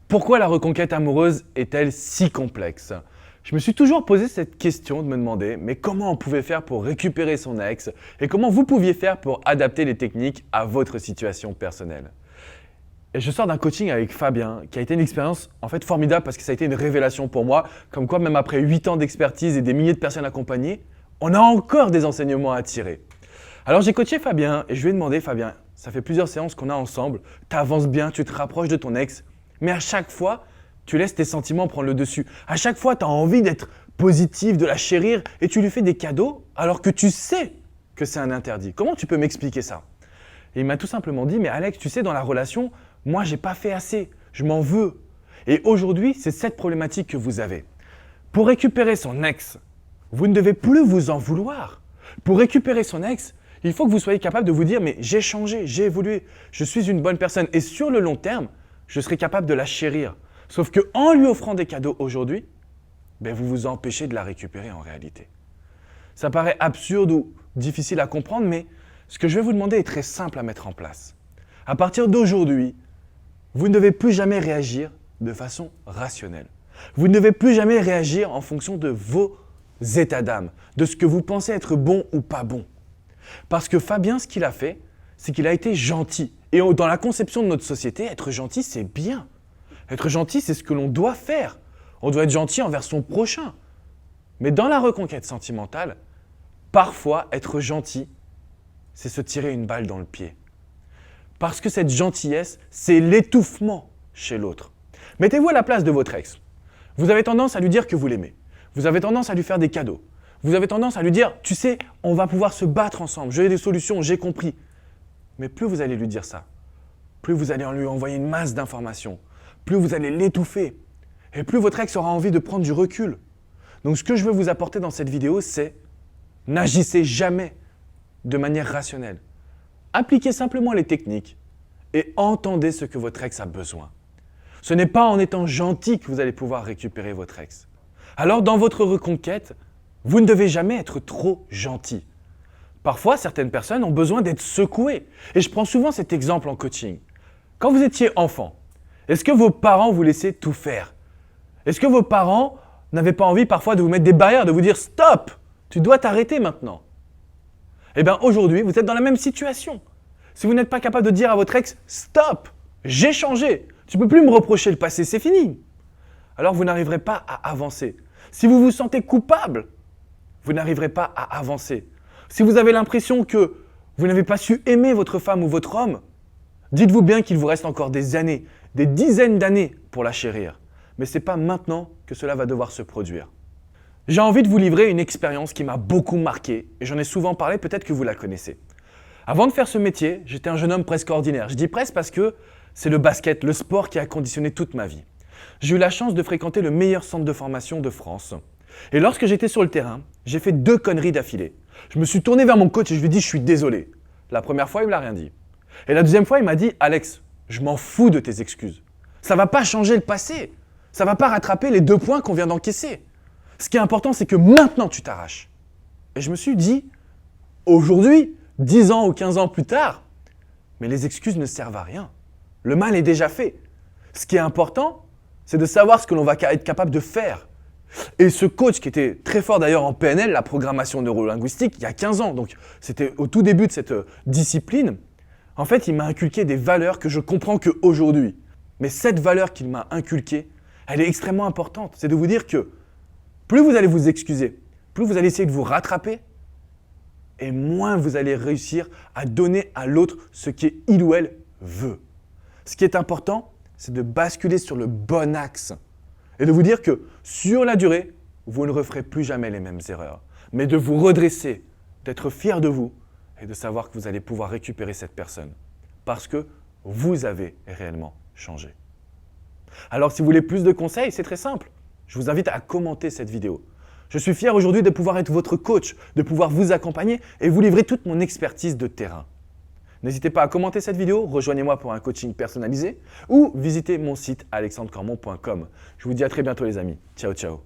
Pourquoi la reconquête amoureuse est-elle si complexe? Je me suis toujours posé cette question de me demander, mais comment on pouvait faire pour récupérer son ex et comment vous pouviez faire pour adapter les techniques à votre situation personnelle. Et je sors d'un coaching avec Fabien qui a été une expérience en fait formidable parce que ça a été une révélation pour moi, comme quoi même après 8 ans d'expertise et des milliers de personnes accompagnées, on a encore des enseignements à tirer. Alors j'ai coaché Fabien et je lui ai demandé, Fabien, ça fait plusieurs séances qu'on a ensemble, tu avances bien, tu te rapproches de ton ex, mais à chaque fois, tu laisses tes sentiments prendre le dessus. À chaque fois, tu as envie d'être positif, de la chérir et tu lui fais des cadeaux alors que tu sais que c'est un interdit. Comment tu peux m'expliquer ça? Et il m'a tout simplement dit, mais Alex, tu sais, dans la relation, moi, j'ai pas fait assez, je m'en veux. Et aujourd'hui, c'est cette problématique que vous avez. Pour récupérer son ex, vous ne devez plus vous en vouloir. Pour récupérer son ex, il faut que vous soyez capable de vous dire, mais j'ai changé, j'ai évolué, je suis une bonne personne. Et sur le long terme, je serai capable de la chérir. Sauf qu'en lui offrant des cadeaux aujourd'hui, vous vous empêchez de la récupérer en réalité. Ça paraît absurde ou difficile à comprendre, mais ce que je vais vous demander est très simple à mettre en place. À partir d'aujourd'hui, vous ne devez plus jamais réagir de façon rationnelle. Vous ne devez plus jamais réagir en fonction de vos états d'âme, de ce que vous pensez être bon ou pas bon. Parce que Fabien, ce qu'il a fait, c'est qu'il a été gentil. Et dans la conception de notre société, être gentil, c'est bien. Être gentil, c'est ce que l'on doit faire. On doit être gentil envers son prochain. Mais dans la reconquête sentimentale, parfois, être gentil, c'est se tirer une balle dans le pied. Parce que cette gentillesse, c'est l'étouffement chez l'autre. Mettez-vous à la place de votre ex. Vous avez tendance à lui dire que vous l'aimez. Vous avez tendance à lui faire des cadeaux. Vous avez tendance à lui dire, tu sais, on va pouvoir se battre ensemble, j'ai des solutions, j'ai compris. Mais plus vous allez lui dire ça, plus vous allez lui envoyer une masse d'informations, plus vous allez l'étouffer, et plus votre ex aura envie de prendre du recul. Donc ce que je veux vous apporter dans cette vidéo, c'est n'agissez jamais de manière rationnelle. Appliquez simplement les techniques et entendez ce que votre ex a besoin. Ce n'est pas en étant gentil que vous allez pouvoir récupérer votre ex. Alors dans votre reconquête, vous ne devez jamais être trop gentil. Parfois, certaines personnes ont besoin d'être secouées. Et je prends souvent cet exemple en coaching. Quand vous étiez enfant, est-ce que vos parents vous laissaient tout faire? Est-ce que vos parents n'avaient pas envie parfois de vous mettre des barrières, de vous dire « Stop, tu dois t'arrêter maintenant ». Eh bien aujourd'hui, vous êtes dans la même situation. Si vous n'êtes pas capable de dire à votre ex « Stop, j'ai changé, tu ne peux plus me reprocher le passé, c'est fini », alors vous n'arriverez pas à avancer. Si vous vous sentez coupable, vous n'arriverez pas à avancer. Si vous avez l'impression que vous n'avez pas su aimer votre femme ou votre homme, dites-vous bien qu'il vous reste encore des années, des dizaines d'années pour la chérir. Mais ce n'est pas maintenant que cela va devoir se produire. J'ai envie de vous livrer une expérience qui m'a beaucoup marqué et j'en ai souvent parlé, peut-être que vous la connaissez. Avant de faire ce métier, j'étais un jeune homme presque ordinaire. Je dis presque parce que c'est le basket, le sport qui a conditionné toute ma vie. J'ai eu la chance de fréquenter le meilleur centre de formation de France. Et lorsque j'étais sur le terrain, j'ai fait 2 conneries d'affilée. Je me suis tourné vers mon coach et je lui ai dit « je suis désolé ». La première fois, il ne me l'a rien dit. Et la deuxième fois, il m'a dit « Alex, je m'en fous de tes excuses. Ça ne va pas changer le passé. Ça ne va pas rattraper les 2 points qu'on vient d'encaisser. Ce qui est important, c'est que maintenant, tu t'arraches ». Et je me suis dit, aujourd'hui, 10 ans ou 15 ans plus tard, mais les excuses ne servent à rien. Le mal est déjà fait. Ce qui est important, c'est de savoir ce que l'on va être capable de faire. Et ce coach qui était très fort d'ailleurs en PNL, la programmation neurolinguistique, il y a 15 ans, donc c'était au tout début de cette discipline, en fait, il m'a inculqué des valeurs que je comprends qu'aujourd'hui. Mais cette valeur qu'il m'a inculquée, elle est extrêmement importante. C'est de vous dire que plus vous allez vous excuser, plus vous allez essayer de vous rattraper, et moins vous allez réussir à donner à l'autre ce qu'il ou elle veut. Ce qui est important, c'est de basculer sur le bon axe et de vous dire que sur la durée, vous ne referez plus jamais les mêmes erreurs, mais de vous redresser, d'être fier de vous et de savoir que vous allez pouvoir récupérer cette personne parce que vous avez réellement changé. Alors si vous voulez plus de conseils, c'est très simple. Je vous invite à commenter cette vidéo. Je suis fier aujourd'hui de pouvoir être votre coach, de pouvoir vous accompagner et vous livrer toute mon expertise de terrain. N'hésitez pas à commenter cette vidéo, rejoignez-moi pour un coaching personnalisé ou visitez mon site alexandrecormon.com. Je vous dis à très bientôt les amis. Ciao, ciao.